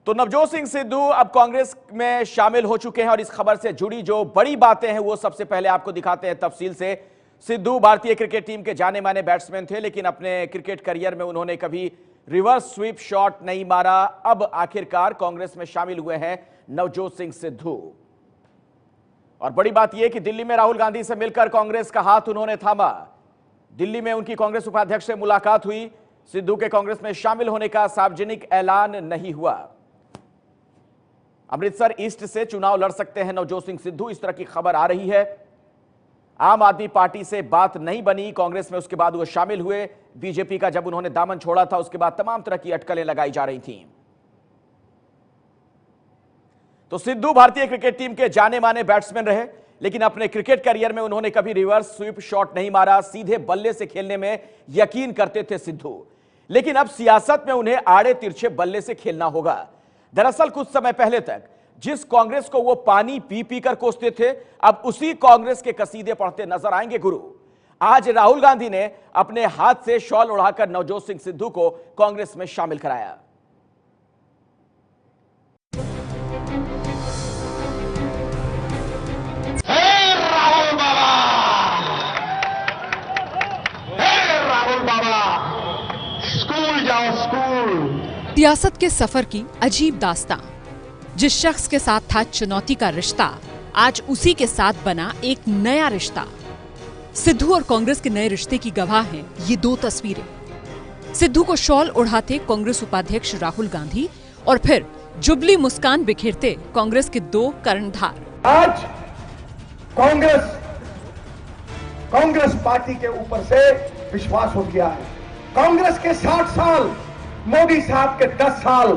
तो नवजोत सिंह सिद्धू अब कांग्रेस में शामिल हो चुके हैं और इस खबर से जुड़ी जो बड़ी बातें हैं वो सबसे पहले आपको दिखाते हैं तफसील से। सिद्धू भारतीय क्रिकेट टीम के जाने माने बैट्समैन थे, लेकिन अपने क्रिकेट करियर में उन्होंने कभी रिवर्स स्वीप शॉट नहीं मारा। अब आखिरकार कांग्रेस में शामिल हुए हैं नवजोत सिंह सिद्धू। और बड़ी बात यह कि दिल्ली में राहुल गांधी से मिलकर कांग्रेस का हाथ उन्होंने थामा। दिल्ली में उनकी कांग्रेस उपाध्यक्ष से मुलाकात हुई। सिद्धू के कांग्रेस में शामिल होने का सार्वजनिक ऐलान नहीं हुआ। अमृतसर ईस्ट से चुनाव लड़ सकते हैं नवजोत सिंह सिद्धू, इस तरह की खबर आ रही है। आम आदमी पार्टी से बात नहीं बनी कांग्रेस में, उसके बाद वो शामिल हुए। बीजेपी का जब उन्होंने दामन छोड़ा था उसके बाद तमाम तरह की अटकलें लगाई जा रही थीं। तो सिद्धू भारतीय क्रिकेट टीम के जाने माने बैट्समैन रहे, लेकिन अपने क्रिकेट करियर में उन्होंने कभी रिवर्स स्वीप शॉट नहीं मारा। सीधे बल्ले से खेलने में यकीन करते थे सिद्धू, लेकिन अब सियासत में उन्हें आड़े तिरछे बल्ले से खेलना होगा। दरअसल कुछ समय पहले तक जिस कांग्रेस को वो पानी पी पी कर कोसते थे, अब उसी कांग्रेस के कसीदे पढ़ते नजर आएंगे गुरु। आज राहुल गांधी ने अपने हाथ से शॉल उड़ाकर नवजोत सिंह सिद्धू को कांग्रेस में शामिल कराया। सियासत के सफर की अजीब दास्तां। जिस शख्स के साथ था चुनौती का रिश्ता, आज उसी के साथ बना एक नया रिश्ता। सिद्धू और कांग्रेस के नए रिश्ते की गवाह हैं ये दो तस्वीरें। सिद्धू को शॉल उड़ाते कांग्रेस उपाध्यक्ष राहुल गांधी और फिर जुबली मुस्कान बिखेरते कांग्रेस के दो कर्णधार। आज कांग्रेस पार्टी के ऊपर से विश्वास उठ गया है। कांग्रेस के 60 साल, मोदी साहब के 10 साल,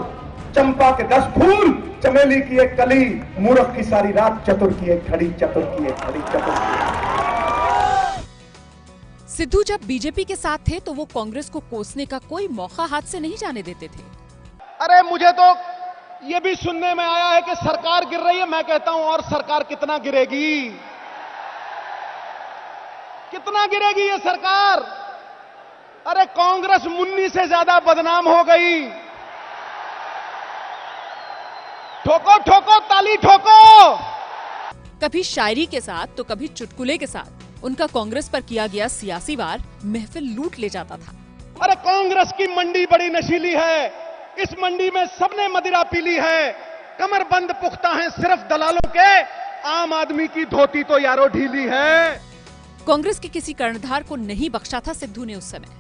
चंपा के 10 फूल, चमेली की एक कली, मूर्ख की सारी रात, चतुर की एक घड़ी, चतुर की एक घड़ी, चतुर की। सिद्धू जब बीजेपी के साथ थे तो वो कांग्रेस को कोसने का कोई मौका हाथ से नहीं जाने देते थे। अरे मुझे तो ये भी सुनने में आया है कि सरकार गिर रही है। मैं कहता हूं और सरकार कितना गिरेगी, कितना गिरेगी ये सरकार। अरे कांग्रेस मुन्नी से ज्यादा बदनाम हो गई। ठोको ठोको ताली ठोको। कभी शायरी के साथ तो कभी चुटकुले के साथ उनका कांग्रेस पर किया गया सियासी वार महफिल लूट ले जाता था। अरे कांग्रेस की मंडी बड़ी नशीली है, इस मंडी में सबने मदिरा पीली है। कमर बंद पुख्ता है सिर्फ दलालों के, आम आदमी की धोती तो यारो ढीली है। कांग्रेस के किसी कर्णधार को नहीं बख्शा था सिद्धू ने उस समय।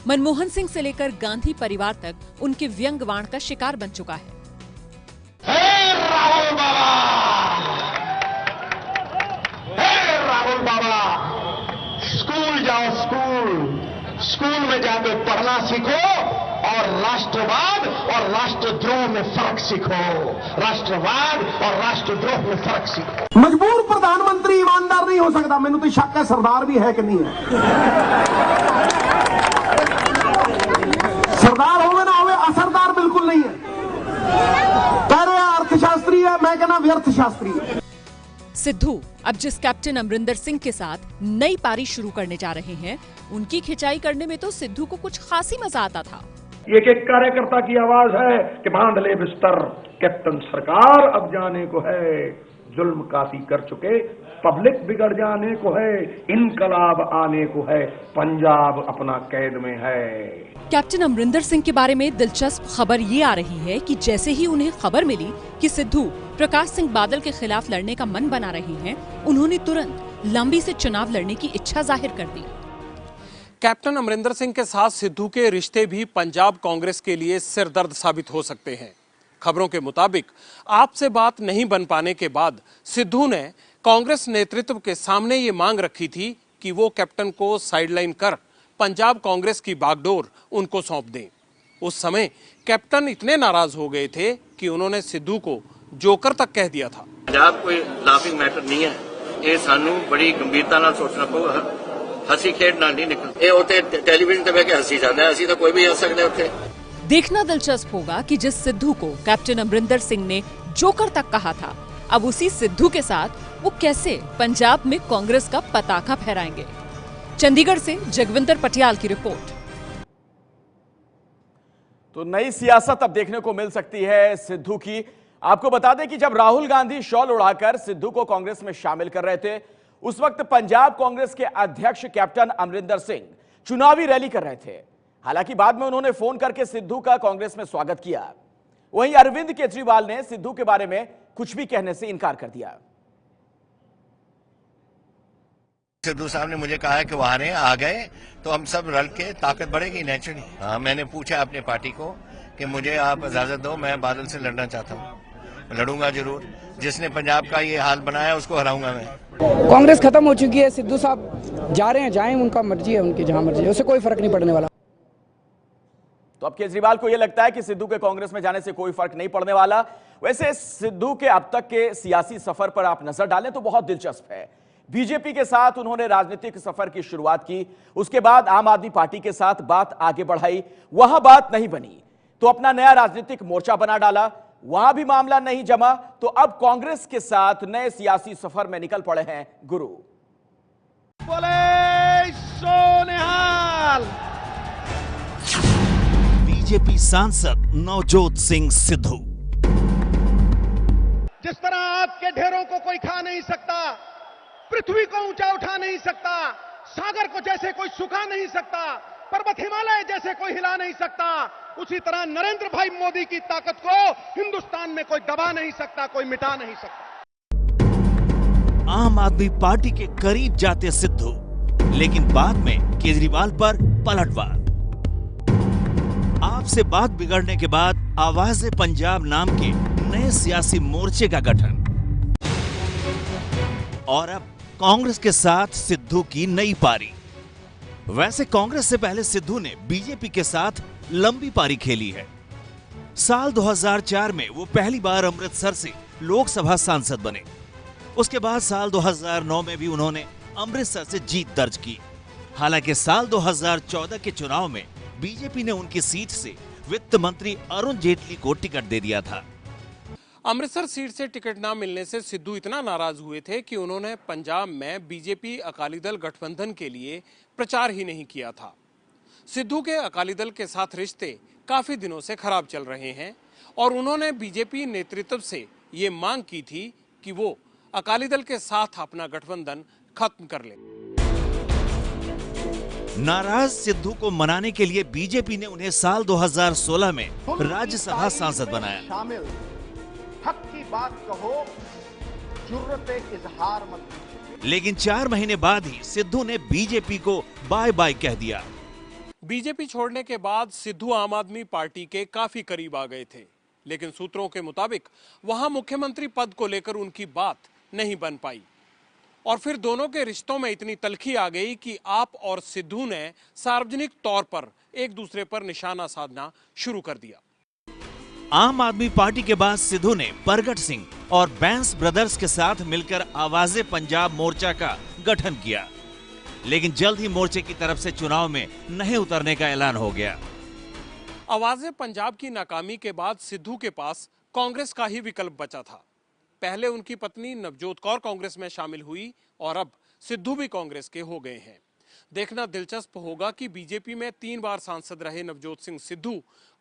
मनमोहन सिंह से लेकर गांधी परिवार तक उनके व्यंग वाण का शिकार बन चुका है। राहुल बाबा, स्कूल जाओ, स्कूल में जाके पढ़ना सीखो और राष्ट्रवाद और राष्ट्रद्रोह में फर्क सीखो। राष्ट्रवाद और राष्ट्रद्रोह में फर्क सीखो। मजबूर प्रधानमंत्री ईमानदार नहीं हो सकता। मैंने तो शक है सरदार भी है कि नहीं है। सरदार होवे ना होवे, असरदार बिल्कुल नहीं है। कह रहे अर्थशास्त्री है, मैं कहना व्यर्थ शास्त्री है। सिद्धू अब जिस कैप्टन अमरिंदर सिंह के साथ नई पारी शुरू करने जा रहे हैं, उनकी खिंचाई करने में तो सिद्धू को कुछ खासी मजा आता था। एक एक कार्यकर्ता की आवाज है कि बांध ले बिस्तर, कैप्टन सरकार अब जाने को है। जुल्म काफी कर चुके, पब्लिक बिगड़ जाने को है। इनकलाब आने को है, पंजाब अपना कैद में है। कैप्टन अमरिंदर सिंह के बारे में दिलचस्प खबर ये आ रही है कि जैसे ही उन्हें खबर मिली कि सिद्धू प्रकाश सिंह बादल के खिलाफ लड़ने का मन बना रहे हैं, उन्होंने तुरंत लंबी से चुनाव लड़ने की इच्छा जाहिर कर दी। कैप्टन अमरिंदर सिंह के साथ सिद्धू के रिश्ते भी पंजाब कांग्रेस के लिए सिरदर्द साबित हो सकते हैं। खबरों के मुताबिक आपसे बात नहीं बन पाने के बाद सिद्धू ने कांग्रेस नेतृत्व के सामने ये मांग रखी थी कि वो कैप्टन को साइडलाइन कर पंजाब कांग्रेस की बागडोर उनको सौंप दें। उस समय कैप्टन इतने नाराज हो गए थे कि उन्होंने सिद्धू को जोकर तक कह दिया था। पंजाब कोई लाफिंग मैटर नहीं है, ये सानू बड़ी गंभीरता नाल सोचना पवेगा। हसी खेड नाल नहीं निकल, ये उते टेलीविजन ते बैठ के हसी जांदा है, असीं तां कोई भी हस सकदे उत्थे। देखना दिलचस्प होगा कि जिस सिद्धू को कैप्टन अमरिंदर सिंह ने जोकर तक कहा था, अब उसी सिद्धू के साथ वो कैसे पंजाब में कांग्रेस का पताका फहराएंगे। चंडीगढ़ से जगविंदर पटियाल की रिपोर्ट। तो नई सियासत अब देखने को मिल सकती है सिद्धू की। आपको बता दें कि जब राहुल गांधी शॉल उड़ाकर सिद्धू को कांग्रेस में शामिल कर रहे थे, उस वक्त पंजाब कांग्रेस के अध्यक्ष कैप्टन अमरिंदर सिंह चुनावी रैली कर रहे थे। हालांकि बाद में उन्होंने फोन करके सिद्धू का कांग्रेस में स्वागत किया। वहीं अरविंद केजरीवाल ने सिद्धू के बारे में कुछ भी कहने से इनकार कर दिया। सिद्धू साहब ने मुझे कहा कि वो आ गए तो हम सब रल के ताकत बढ़ेगी नेचुरली। हाँ, मैंने पूछा अपने पार्टी को कि मुझे आप इजाजत दो, मैं बादल से लड़ना चाहता हूँ, लड़ूंगा जरूर। जिसने पंजाब का ये हाल बनाया उसको हराऊंगा मैं। कांग्रेस खत्म हो चुकी है, सिद्धू साहब जा रहे हैं, जाएं, उनका मर्जी है, उनकी जहां मर्जी है, उससे कोई फर्क नहीं पड़ने वाला। तो अब केजरीवाल को यह लगता है कि सिद्धू के कांग्रेस में जाने से कोई फर्क नहीं पड़ने वाला। वैसे सिद्धू के अब तक के सियासी सफर पर आप नजर डालें तो बहुत दिलचस्प है। बीजेपी के साथ उन्होंने राजनीतिक सफर की शुरुआत की, उसके बाद आम आदमी पार्टी के साथ बात आगे बढ़ाई, वहां बात नहीं बनी तो अपना नया राजनीतिक मोर्चा बना डाला, वहां भी मामला नहीं जमा तो अब कांग्रेस के साथ नए सियासी सफर में निकल पड़े हैं गुरु। बोले सोनिहाल। बीजेपी सांसद नवजोत सिंह सिद्धू। जिस तरह आग के ढेरों को कोई खा नहीं सकता, पृथ्वी को ऊंचा उठा नहीं सकता, सागर को जैसे कोई सुखा नहीं सकता, पर्वत हिमालय जैसे कोई हिला नहीं सकता, उसी तरह नरेंद्र भाई मोदी की ताकत को हिंदुस्तान में कोई दबा नहीं सकता, कोई मिटा नहीं सकता। आम आदमी पार्टी के करीब जाते सिद्धू, लेकिन बाद में केजरीवाल पर पलटवार। आपसे बात बिगड़ने के बाद आवाज़े पंजाब नाम के नए सियासी मोर्चे का गठन और अब कांग्रेस के साथ सिद्धू की नई पारी। वैसे कांग्रेस से पहले सिद्धू ने बीजेपी के साथ लंबी पारी खेली है। साल 2004 में वो पहली बार अमृतसर से लोकसभा सांसद बने। उसके बाद साल 2009 में भी उन्होंने अमृतसर से जीत दर्ज की। हालांकि साल 2014 के चुनाव में बीजेपी ने उनकी सीट से वित्त मंत्री अरुण जेटली को टिकट दे दिया था। अमृतसर सीट से टिकट ना मिलने से सिद्धू इतना नाराज हुए थे कि उन्होंने पंजाब में बीजेपी अकाली दल गठबंधन के लिए प्रचार ही नहीं किया था। सिद्धू के अकाली दल के साथ रिश्ते काफी दिनों से खराब चल रहे हैं और उन्होंने बीजेपी नेतृत्व से ये मांग की थी कि वो अकाली दल के साथ अपना गठबंधन खत्म कर ले। नाराज सिद्धू को मनाने के लिए बीजेपी ने उन्हें साल 2016 में राज्यसभा सांसद बनाया। शामिल हक की बात कहो, जुर्रत इजहार मत कीजिए। लेकिन 4 महीने बाद ही सिद्धू ने बीजेपी को बाय बाय कह दिया। बीजेपी छोड़ने के बाद सिद्धू आम आदमी पार्टी के काफी करीब आ गए थे, लेकिन सूत्रों के मुताबिक वहां मुख्यमंत्री पद को लेकर उनकी बात नहीं बन पाई और फिर दोनों के रिश्तों में इतनी तलखी आ गई कि आप और सिद्धू ने सार्वजनिक तौर पर एक दूसरे पर निशाना साधना शुरू कर दिया। आम आदमी पार्टी के बाद सिद्धू ने परगट सिंह और बैंस ब्रदर्स के साथ मिलकर आवाज़े पंजाब मोर्चा का गठन किया, लेकिन जल्द ही मोर्चे की तरफ से चुनाव में नहीं उतरने का ऐलान हो गया। आवाज़े पंजाब की नाकामी के बाद सिद्धू के पास कांग्रेस का ही विकल्प बचा था। पहले उनकी पत्नी नवजोत कौर कांग्रेस में शामिल हुई और अब सिद्धू भी कांग्रेस के हो गए हैं। देखना दिलचस्प होगा कि बीजेपी में 3 बार सांसद रहे नवजोत सिंह सिद्धू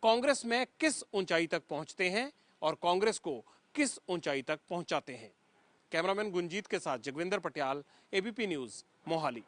कांग्रेस में किस ऊंचाई तक पहुंचते हैं और कांग्रेस को किस ऊंचाई तक पहुंचाते हैं। कैमरामैन गुंजीत के साथ जगविंदर पटियाल, एबीपी न्यूज, मोहाली।